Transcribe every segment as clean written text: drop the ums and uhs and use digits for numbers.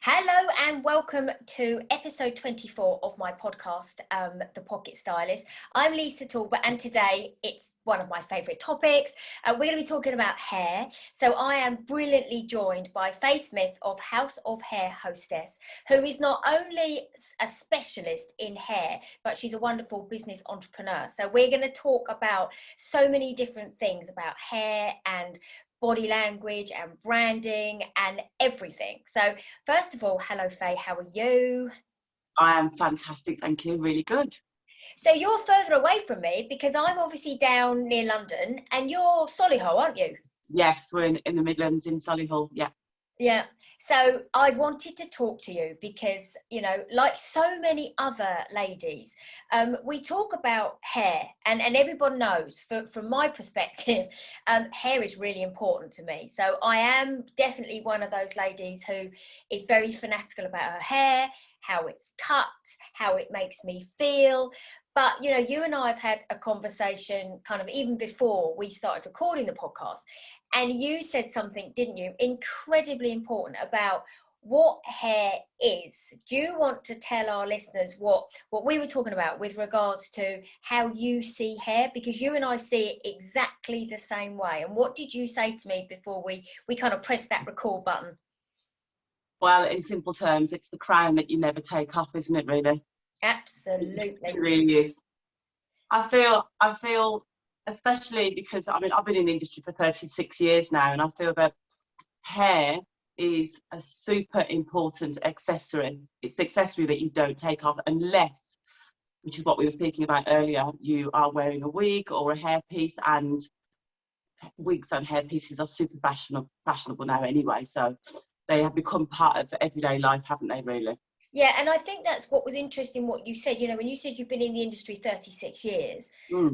Hello and welcome to episode 24 of my podcast, The Pocket Stylist. I'm Lisa Talbot and today it's one of my favourite topics. We're going to be talking about hair. So I am brilliantly joined by Faye Smith of House of Hair Hostess, who is not only a specialist in hair, but she's a wonderful business entrepreneur. So we're going to talk about so many different things about hair and body language and branding and everything. So first of all, hello Faye, how are you? I am fantastic, thank you, really good. So you're further away from me because I'm obviously down near London and you're Solihull, aren't you? Yes, we're in the Midlands in Solihull, yeah. Yeah. So I wanted to talk to you because, you know, like so many other ladies, we talk about hair and everyone knows from my perspective, hair is really important to me. So I am definitely one of those ladies who is very fanatical about her hair, how it's cut, how it makes me feel. But, you know, you and I have had a conversation kind of even before we started recording the podcast. And you said something, didn't you, incredibly important about what hair is. Do you want to tell our listeners what we were talking about with regards to how you see hair? Because you and I see it exactly the same way. And what did you say to me before we kind of pressed that record button? Well, in simple terms, it's the crown that you never take off, isn't it, really? Absolutely. It really is. I feel, especially because, I mean, I've been in the industry for 36 years now, and I feel that hair is a super important accessory. It's the accessory that you don't take off unless, which is what we were speaking about earlier, you are wearing a wig or a hairpiece, and wigs and hairpieces are super fashionable now anyway, so they have become part of everyday life, haven't they, really? Yeah, and I think that's what was interesting, what you said, you know, when you said you've been in the industry 36 years,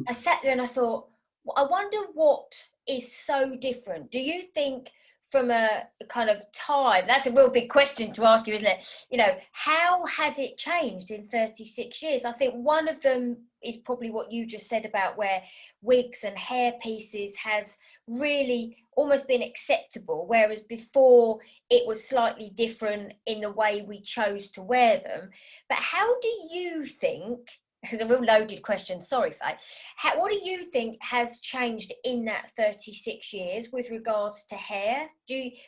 I sat there and I thought, well, I wonder what is so different. Do you think from a kind of time, that's a real big question to ask you, isn't it? You know, how has it changed in 36 years? I think one of them is probably what you just said about where wigs and hair pieces has really almost been acceptable, whereas before it was slightly different in the way we chose to wear them. But how do you think, it's a real loaded question, sorry Faye, what do you think has changed in that 36 years with regards to hair?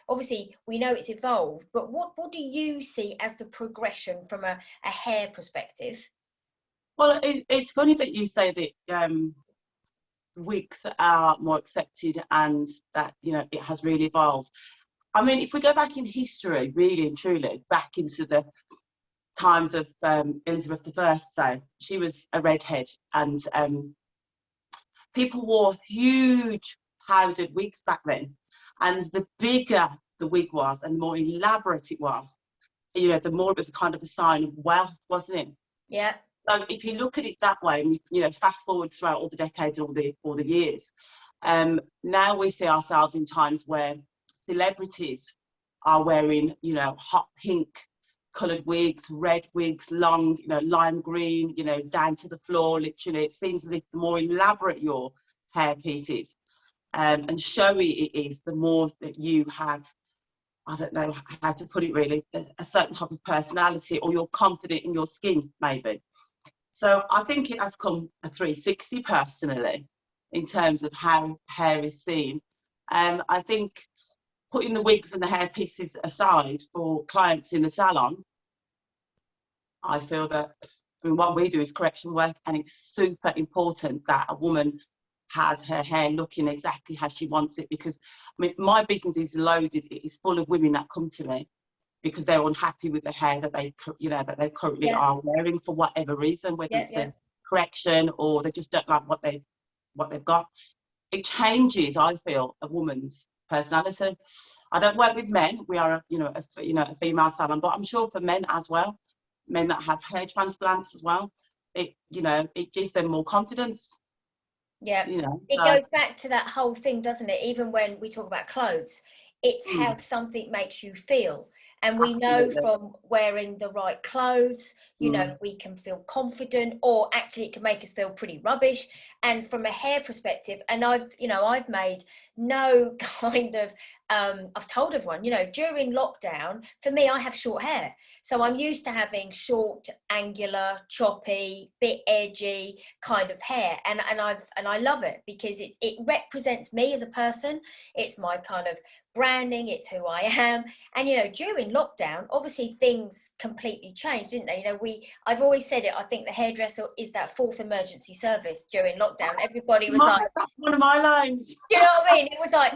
Obviously we know it's evolved, but what do you see as the progression from a hair perspective? Well, it's funny that you say that wigs are more accepted and that, you know, it has really evolved. I mean, if we go back in history, really and truly, back into the times of Elizabeth I, so she was a redhead, and people wore huge powdered wigs back then. And the bigger the wig was and the more elaborate it was, you know, the more it was kind of a sign of wealth, wasn't it? Yeah. So if you look at it that way, and you know, fast forward throughout all the decades and all the years, now we see ourselves in times where celebrities are wearing, you know, hot pink coloured wigs, red wigs, long, you know, lime green, you know, down to the floor. Literally, it seems as if the more elaborate your hair piece is, and showy it is, the more that you have, I don't know how to put it really, a certain type of personality, or you're confident in your skin, maybe. So I think it has come a 360 personally in terms of how hair is seen. I think putting the wigs and the hair pieces aside for clients in the salon, I feel that, I mean, what we do is correction work, and it's super important that a woman has her hair looking exactly how she wants it, because I mean, my business is loaded, it is full of women that come to me because they're unhappy with the hair that they, you know, that they currently are wearing for whatever reason, whether it's a correction or they just don't like what they've got. It changes, I feel, a woman's personality. I don't work with men. We are, a female salon, but I'm sure for men as well, men that have hair transplants as well, it gives them more confidence. Yeah, it goes back to that whole thing, doesn't it? Even when we talk about clothes, it's how something makes you feel. And we know from wearing the right clothes, you know, we can feel confident, or actually it can make us feel pretty rubbish. And from a hair perspective, and I've made no kind of I've told everyone, you know, during lockdown, for me, I have short hair. So I'm used to having short, angular, choppy, bit edgy kind of hair. And I love it because it represents me as a person. It's my kind of branding, it's who I am. And you know, during lockdown, obviously things completely changed, didn't they? You know, I've always said it, I think the hairdresser is that fourth emergency service during lockdown. Everybody was like, that's one of my lines. you know what I mean? It was like,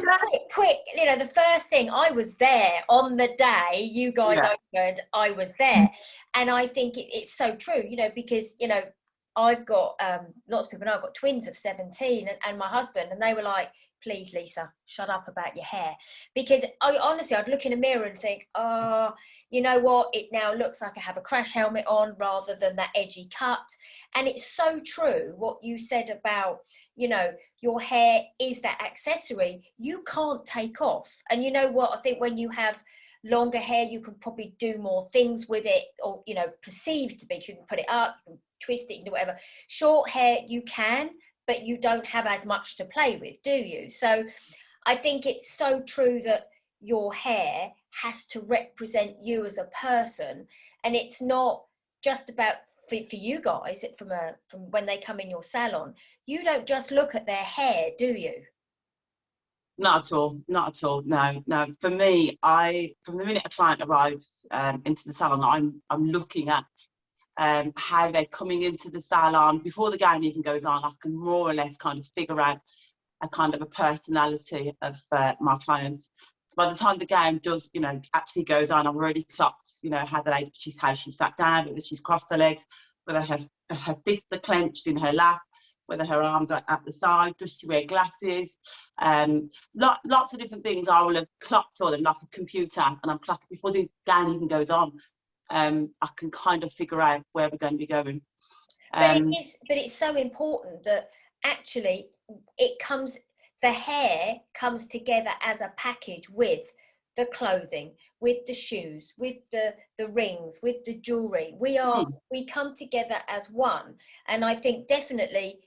quick, you know, the first thing, I was there on the day you guys opened, I was there. And I think it's so true, you know, because, you know, I've got lots of people know I've got twins of 17 and my husband, and they were like, please, Lisa, shut up about your hair. Because I'd look in a mirror and think, oh, you know what? It now looks like I have a crash helmet on rather than that edgy cut. And it's so true what you said about, you know, your hair is that accessory you can't take off. And you know what? I think when you have longer hair, you can probably do more things with it, or, you know, perceived to be. You can put it up, you can twist it, and do whatever. Short hair, you can, but you don't have as much to play with, do you? So I think it's so true that your hair has to represent you as a person, and it's not just about for you guys from when they come in your salon. You don't just look at their hair, do you? Not at all. Not at all. No. For me, from the minute a client arrives into the salon, I'm looking at how they're coming into the salon. Before the gown even goes on, I can more or less kind of figure out a kind of a personality of my clients. So by the time the gown does, you know, actually goes on, I've already clocked, you know, how she sat down, whether she's crossed her legs, whether her fists are clenched in her lap, whether her arms are at the side, does she wear glasses, lots of different things I will have clocked on them like a computer, and I'm clocking before the gown even goes on. I can kind of figure out where we're going to be going. But it's so important that actually the hair comes together as a package with the clothing, with the shoes, with the rings, with the jewelry. We come together as one. And I think definitely,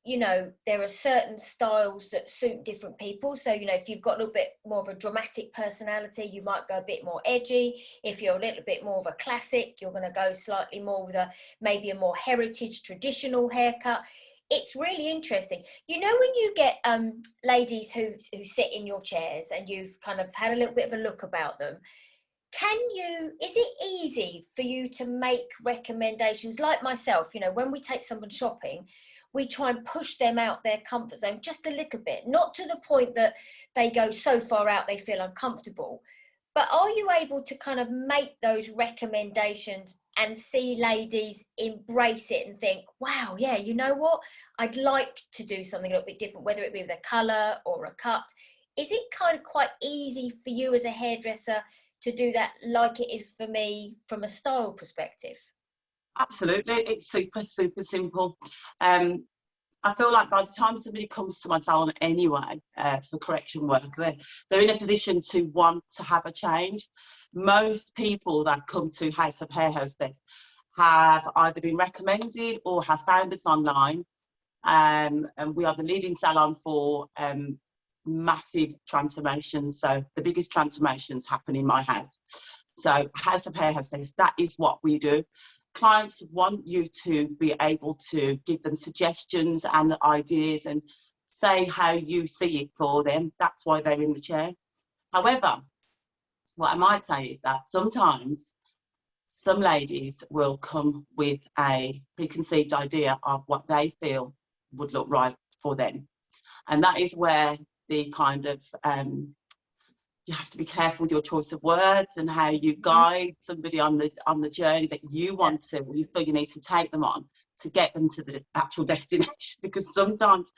you know, there are certain styles that suit different people. So, you know, if you've got a little bit more of a dramatic personality, you might go a bit more edgy. If you're a little bit more of a classic, you're going to go slightly more with maybe a more heritage, traditional haircut. It's really interesting. You know, when you get ladies who sit in your chairs and you've kind of had a little bit of a look about them, is it easy for you to make recommendations? Like myself, you know, when we take someone shopping, we try and push them out their comfort zone just a little bit, not to the point that they go so far out they feel uncomfortable. But are you able to kind of make those recommendations and see ladies embrace it and think, wow, yeah, you know what? I'd like to do something a little bit different, whether it be with a colour or a cut. Is it kind of quite easy for you as a hairdresser to do that like it is for me from a style perspective? Absolutely, it's super simple. I feel like by the time somebody comes to my salon anyway for correction work, they're in a position to want to have a change. Most people that come to House of Hair Hostess have either been recommended or have found us online. And we are the leading salon for massive transformations. So the biggest transformations happen in my house. So House of Hair Hostess, that is what we do. Clients want you to be able to give them suggestions and ideas and say how you see it for them. That's why they're in the chair. However, what I might say is that sometimes some ladies will come with a preconceived idea of what they feel would look right for them. And that is where the kind of you have to be careful with your choice of words and how you guide somebody on the journey that you want to, or you feel you need to take them on to get them to the actual destination. Because sometimes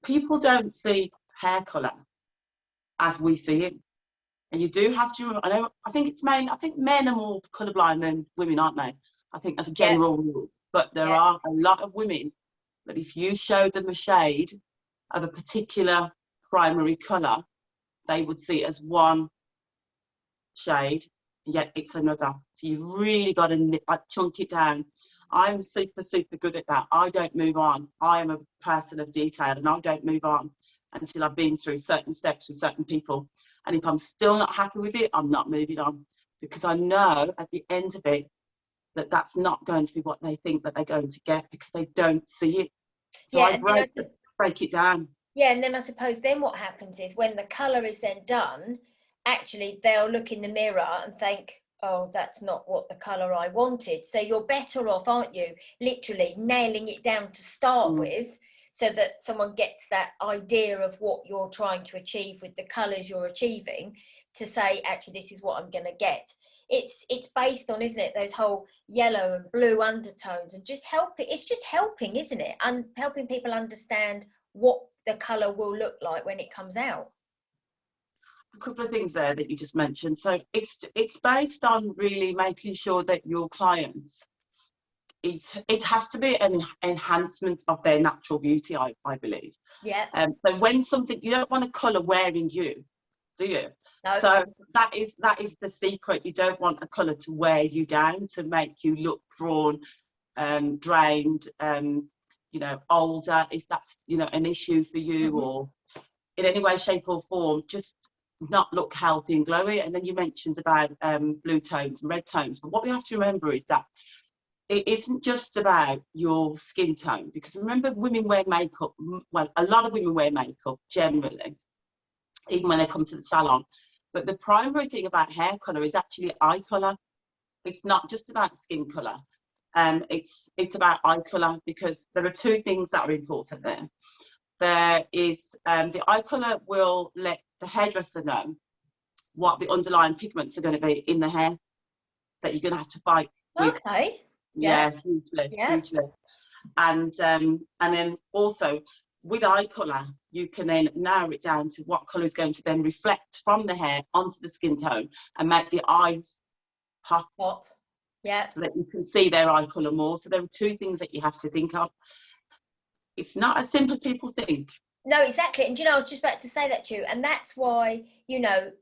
people don't see hair colour as we see it, and you do have to. I think men are more colourblind than women, aren't they? I think that's a general rule. But there are a lot of women that if you show them a shade of a particular primary colour, they would see it as one shade, yet it's another. So you've really got to chunk it down. I'm super good at that. I don't move on. I am a person of detail, and I don't move on until I've been through certain steps with certain people. And if I'm still not happy with it, I'm not moving on, because I know at the end of it that that's not going to be what they think that they're going to get, because they don't see it. So Yeah, I break it down. Yeah, and then I suppose then what happens is when the colour is then done, actually they'll look in the mirror and think, oh, that's not what the colour I wanted. So you're better off, aren't you, literally nailing it down to start with, so that someone gets that idea of what you're trying to achieve with the colours you're achieving, to say, actually, this is what I'm going to get. It's based on, isn't it, those whole yellow and blue undertones, and just helping. It's just helping, isn't it, and helping people understand what the colour will look like when it comes out. A couple of things there that you just mentioned. So it's based on really making sure that your clients, it has to be an enhancement of their natural beauty, I believe. Yeah. So when something, you don't want a colour wearing you, do you? No. So that is the secret. You don't want a colour to wear you down, to make you look drawn, drained, you know, older, if that's, you know, an issue for you, or in any way, shape or form, just not look healthy and glowy. And then you mentioned about blue tones and red tones, but what we have to remember is that it isn't just about your skin tone, because remember, women wear makeup, well, a lot of women wear makeup generally, even when they come to the salon, but the primary thing about hair colour is actually eye colour. It's not just about skin colour. It's about eye colour, because there are two things that are important there. There is the eye colour will let the hairdresser know what the underlying pigments are going to be in the hair that you're going to have to fight with. Okay. Yeah, hugely. And then also with eye colour, you can then narrow it down to what colour is going to then reflect from the hair onto the skin tone and make the eyes pop. Yeah. So that you can see their eye colour more. So there are two things that you have to think of. It's not as simple as people think. No, exactly. And you know, I was just about to say that to you, and that's why, you know,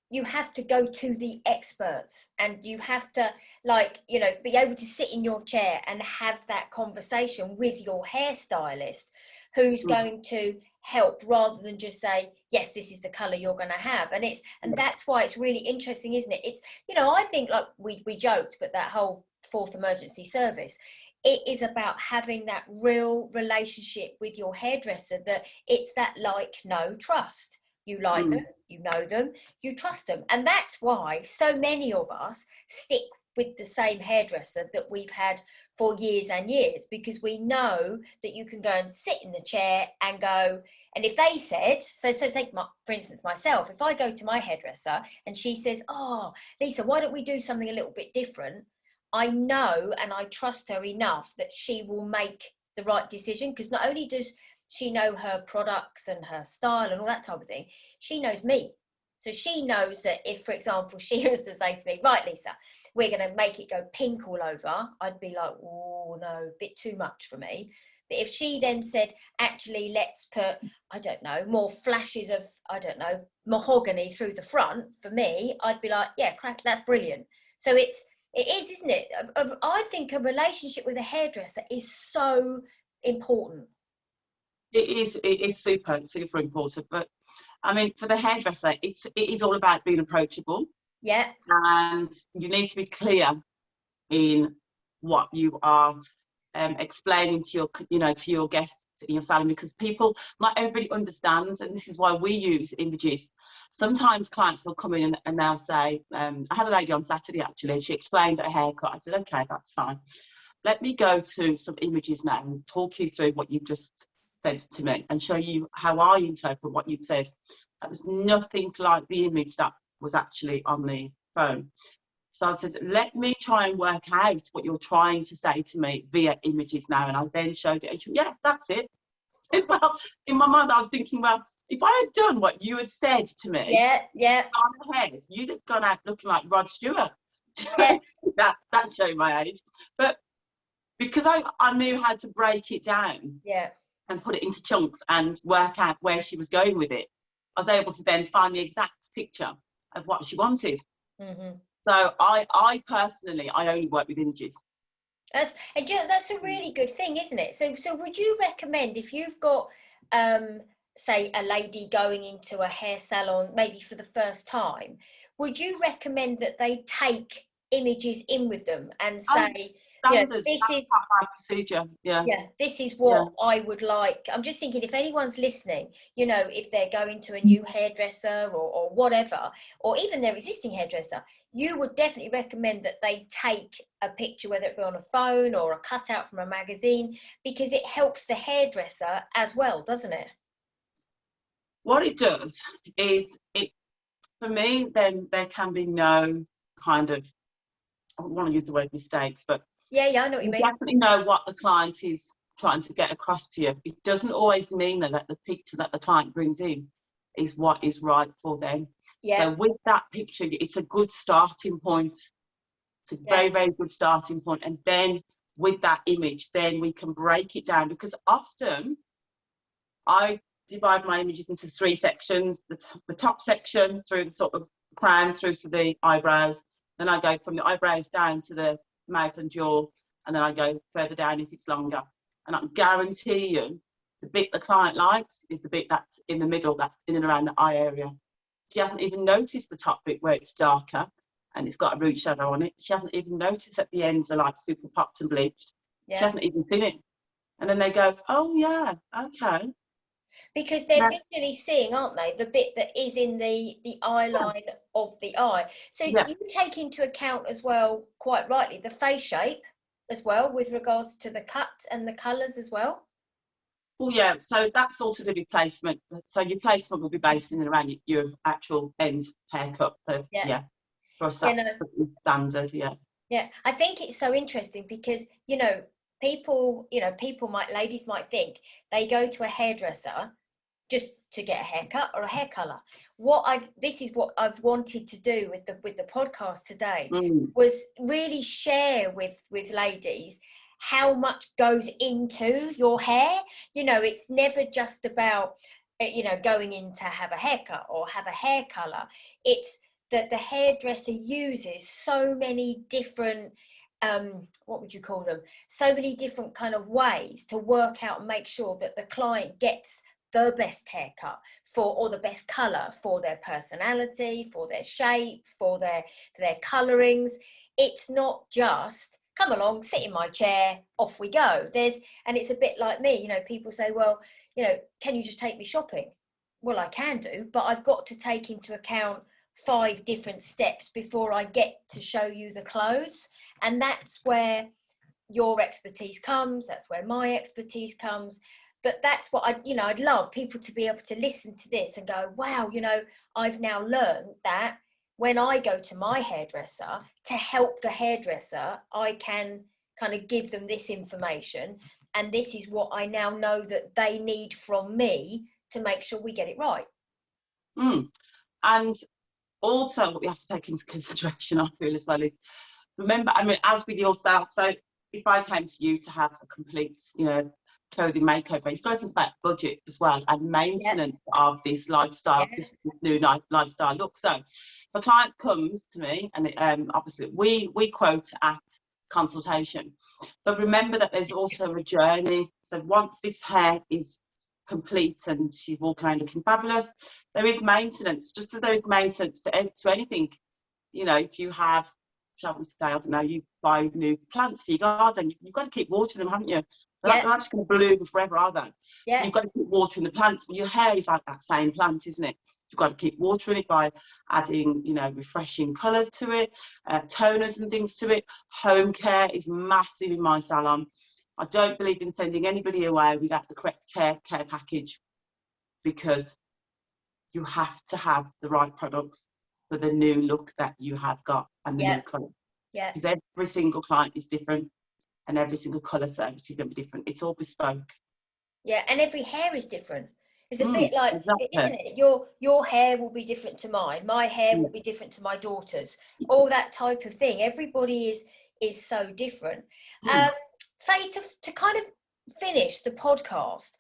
you have to go to the experts, and you have to, like, you know, be able to sit in your chair and have that conversation with your hairstylist, who's going to help, rather than just say, yes, this is the color you're going to have. And that's why it's really interesting, isn't it? It's, you know, I think, like we joked, but that whole fourth emergency service, it is about having that real relationship with your hairdresser, that it's that like, no, trust. You like them, you know them, you trust them. And that's why so many of us stick with the same hairdresser that we've had for years and years, because we know that you can go and sit in the chair and go, and if they said, so take for instance, myself, if I go to my hairdresser and she says, oh, Lisa, why don't we do something a little bit different? I know and I trust her enough that she will make the right decision, because not only does she know her products and her style and all that type of thing, she knows me. So she knows that if, for example, she was to say to me, right, Lisa, we're going to make it go pink all over, I'd be like, oh, no, a bit too much for me. But if she then said, actually, let's put, I don't know, more flashes of, I don't know, mahogany through the front, for me, I'd be like, yeah, crack, that's brilliant. So it is, isn't it? I think a relationship with a hairdresser is so important. It is super important. But I mean, for the hairdresser, it is all about being approachable. Yeah. And you need to be clear in what you are explaining to your, you know, to your guests in your salon, because not everybody understands, and this is why we use images. Sometimes clients will come in and they'll say, I had a lady on Saturday actually, she explained her haircut. I said, okay, that's fine. Let me go to some images now and talk you through what you've just said to me and show you how I interpret what you've said. That was nothing like the image that was actually on the phone. So I said, let me try and work out what you're trying to say to me via images now. And I then showed it. And she went, yeah, that's it. Well, in my mind, I was thinking, well, if I had done what you had said to me, on the head, you'd have gone out looking like Rod Stewart. Yeah. That showed my age. But because I knew how to break it down, and put it into chunks and work out where she was going with it, I was able to then find the exact picture of what she wanted. So I personally, I only work with images. That's a really good thing, isn't it? So would you recommend, if you've got say a lady going into a hair salon maybe for the first time, would you recommend that they take images in with them and say, Standards, this that's is, part of our procedure. this is what I would like. I'm just thinking, if anyone's listening, if they're going to a new hairdresser or whatever, or even their existing hairdresser, you would definitely recommend that they take a picture, whether it be on a phone or a cutout from a magazine, because it helps the hairdresser as well, doesn't it? What it does is, for me, then there can be no kind of, I don't want to use the word mistakes, but I know what you mean. definitely know what the client is trying to get across to you. It doesn't always mean that the picture that the client brings in is what is right for them. So with that picture, it's a good starting point. It's a very, very good starting point. And then with that image, then we can break it down, because often I divide my images into 3 sections: the top section through the sort of crown through to the eyebrows, then I go from the eyebrows down to the mouth and jaw, and then I go further down if it's longer. And I guarantee you the bit the client likes is the bit that's in the middle, that's in and around the eye area. She hasn't even noticed the top bit where it's darker and it's got a root shadow on it. She hasn't even noticed that the ends are like super popped and bleached. She hasn't even seen it. And then they go, oh yeah, okay. Because they're visually seeing, aren't they, the bit that is in the eye line of the eye. So you take into account as well, quite rightly, the face shape as well, with regards to the cut and the colours as well. Well, yeah, so that's all to do with placement. So your placement will be based in and around your actual end haircut. For us, that's pretty standard, Yeah, I think it's so interesting because, people ladies might think they go to a hairdresser just to get a haircut or a hair color. This is what I've wanted to do with the podcast today, was really share with ladies how much goes into your hair. It's never just about going in to have a haircut or have a hair color. It's that the hairdresser uses so many different what would you call them, so many different kind of ways to work out and make sure that the client gets the best haircut or the best color for their personality, for their shape, for their colorings. It's not just come along, sit in my chair, off we go. And it's a bit like me, people say, well, can you just take me shopping? Well, I can do, but I've got to take into account 5 different steps before I get to show you the clothes. And that's where your expertise comes, that's where my expertise comes. But that's what I'd love people to be able to listen to this and go, wow, I've now learned that when I go to my hairdresser to help the hairdresser, I can kind of give them this information, and this is what I now know that they need from me to make sure we get it right. And also what we have to take into consideration, I feel, as well, is remember, as with yourself, so if I came to you to have a complete, clothing makeover, you've got to think about budget as well, and maintenance of this lifestyle, this new lifestyle look. So if a client comes to me, and obviously we quote at consultation, but remember that there's also a journey. So once this hair is complete and she's walking around looking fabulous, there is maintenance, just as there is maintenance to anything. If you have, shall we say, I don't know, you buy new plants for your garden, you've got to keep watering them, haven't you? They're not just going to bloom forever, are they? So you've got to keep watering the plants. Well, your hair is like that same plant, isn't it? You've got to keep watering it by adding, refreshing colours to it, toners and things to it. Home care is massive in my salon. I don't believe in sending anybody away without the correct care package, because you have to have the right products for the new look that you have got and the new colour. Because every single client is different, and every single colour service is going to be different. It's all bespoke. Yeah, and every hair is different. It's a bit like, isn't it? Your hair will be different to mine. My hair will be different to my daughter's. All that type of thing. Everybody is so different. Faye, to kind of finish the podcast,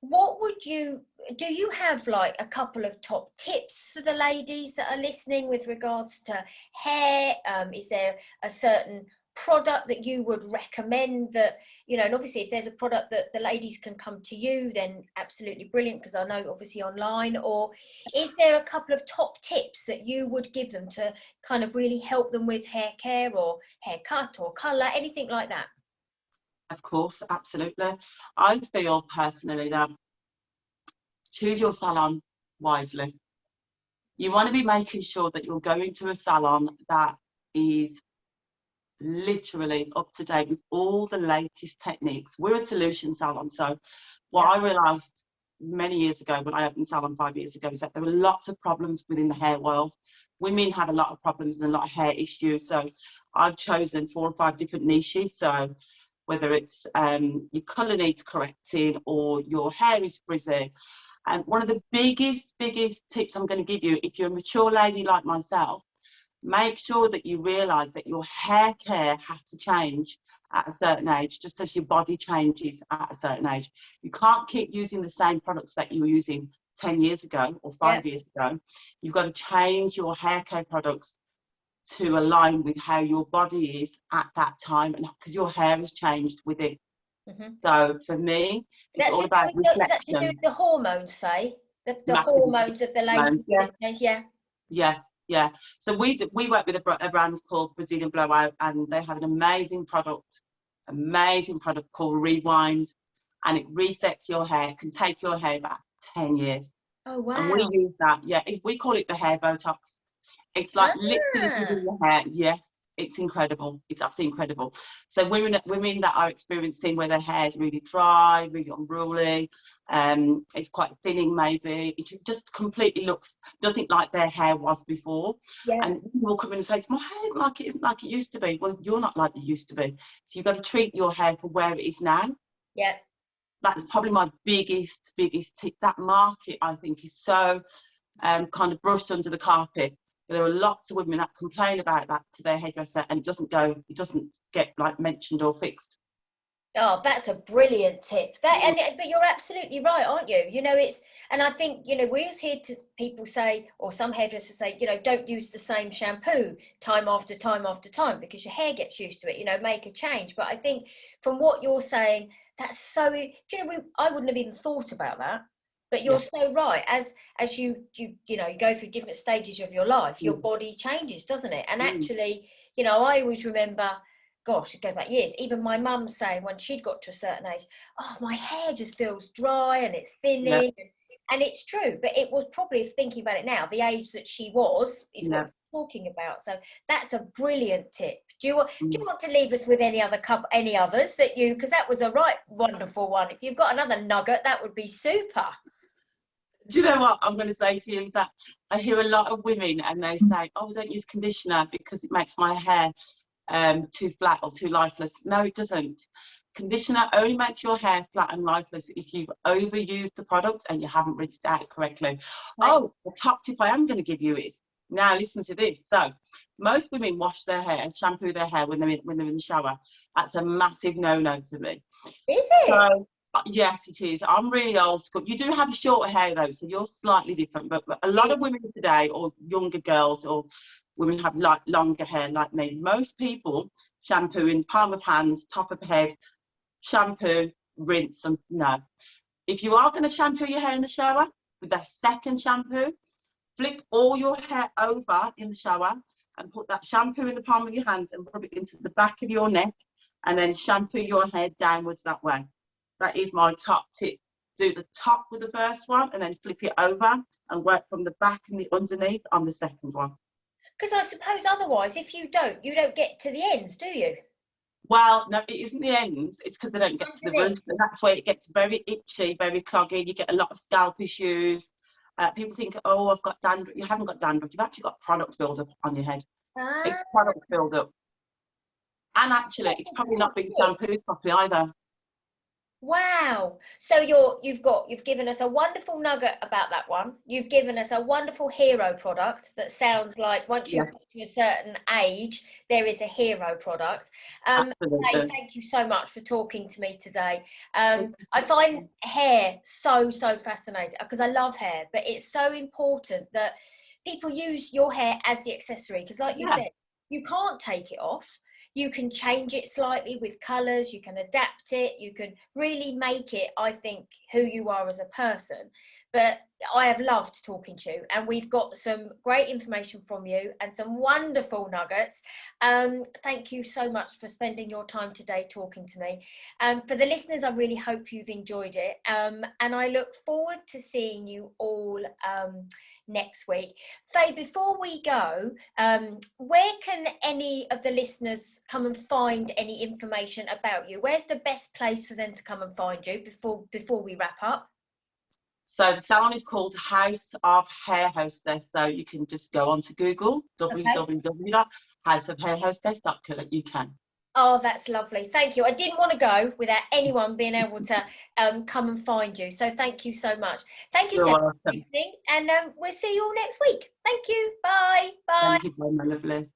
what do you have like a couple of top tips for the ladies that are listening with regards to hair? Is there a certain product that you would recommend that, you know, and obviously if there's a product that the ladies can come to you, then absolutely brilliant, because I know obviously online, or is there a couple of top tips that you would give them to kind of really help them with hair care or haircut or colour, anything like that? Of course, absolutely. I feel personally that choose your salon wisely. You want to be making sure that you're going to a salon that is literally up to date with all the latest techniques. We're a solution salon, so what I realised many years ago when I opened the salon 5 years ago is that there were lots of problems within the hair world. Women have a lot of problems and a lot of hair issues, so I've chosen 4 or 5 different niches. So whether it's your colour needs correcting or your hair is frizzy. And one of the biggest tips I'm going to give you, if you're a mature lady like myself, make sure that you realise that your hair care has to change at a certain age, just as your body changes at a certain age. You can't keep using the same products that you were using 10 years ago or 5 years ago. You've got to change your hair care products to align with how your body is at that time, and because your hair has changed with it. So for me, it's all about reflection. Is that to do with the hormones, Faye? The hormones of the lady? Yeah. So we work with a brand called Brazilian Blowout, and they have an amazing product called Rewind, and it resets your hair, can take your hair back 10 years. Oh, wow. And we use that, we call it the hair Botox. It's like literally giving your hair, yes, it's incredible. It's absolutely incredible. So women that are experiencing where their hair is really dry, really unruly, it's quite thinning maybe, it just completely looks nothing like their hair was before. And people will come in and say, my hair isn't like it used to be. Well, you're not like you used to be. So you've got to treat your hair for where it is now. That's probably my biggest tip. That market, I think, is so kind of brushed under the carpet. There are lots of women that complain about that to their hairdresser, and it doesn't get like mentioned or fixed. Oh, that's a brilliant tip. But you're absolutely right, aren't you? You know, and I think, you know, we always hear people say, or some hairdressers say, you know, don't use the same shampoo time after time after time because your hair gets used to it, you know, make a change. But I think from what you're saying, that's so, do you know, I wouldn't have even thought about that. But you're so right. As you know, you go through different stages of your life, your body changes, doesn't it? And actually, you know, I always remember, gosh, it goes back years, even my mum saying when she'd got to a certain age, oh, my hair just feels dry and it's thinning. And it's true, but it was probably, thinking about it now, the age that she was is what we're talking about. So that's a brilliant tip. Do you want to leave us with any others that you, because that was a right wonderful one. If you've got another nugget, that would be super. Do you know what I'm going to say to you is that I hear a lot of women and they say, oh, I don't use conditioner because it makes my hair too flat or too lifeless. No, it doesn't. Conditioner only makes your hair flat and lifeless if you've overused the product and you haven't rinsed it out correctly. Oh, the top tip I am going to give you is, now listen to this. So most women wash their hair, shampoo their hair when they're in the shower. That's a massive no-no for me. Is it? So, yes, it is. I'm really old school. You do have shorter hair though, so you're slightly different. But a lot of women today, or younger girls, or women have like longer hair like me. Most people shampoo in palm of hands, top of head, shampoo, rinse, and no. If you are going to shampoo your hair in the shower with that second shampoo, flip all your hair over in the shower and put that shampoo in the palm of your hands and rub it into the back of your neck, and then shampoo your hair downwards that way. That is my top tip. Do the top with the first one and then flip it over and work from the back and the underneath on the second one. Because I suppose otherwise, if you don't get to the ends, do you? Well, no, it isn't the ends. It's because they don't get to the roots, and that's where it gets very itchy, very cloggy. You get a lot of scalp issues. People think, oh, I've got dandruff. You haven't got dandruff. You've actually got product build-up on your head. It's product build-up. And actually, it's probably not being shampooed properly either. Wow. So you've given us a wonderful nugget about that one. You've given us a wonderful hero product that sounds like once you get to a certain age, there is a hero product. Thank you so much for talking to me today. I find hair so fascinating because I love hair, but it's so important that people use your hair as the accessory because like you said, you can't take it off. You can change it slightly with colours, you can adapt it, you can really make it, I think, who you are as a person. But I have loved talking to you, and we've got some great information from you and some wonderful nuggets. Thank you so much for spending your time today talking to me. For the listeners, I really hope you've enjoyed it, and I look forward to seeing you all next week. Faye, before we go, where can any of the listeners come and find any information about you? Where's the best place for them to come and find you before we wrap up? So the salon is called House of Hair Hostess. So you can just go onto Google, www.houseofhairhostess.co.uk. Oh, that's lovely. Thank you. I didn't want to go without anyone being able to come and find you. So thank you so much. Thank you for listening, and we'll see you all next week. Thank you. Bye. Bye. Thank you, my lovely.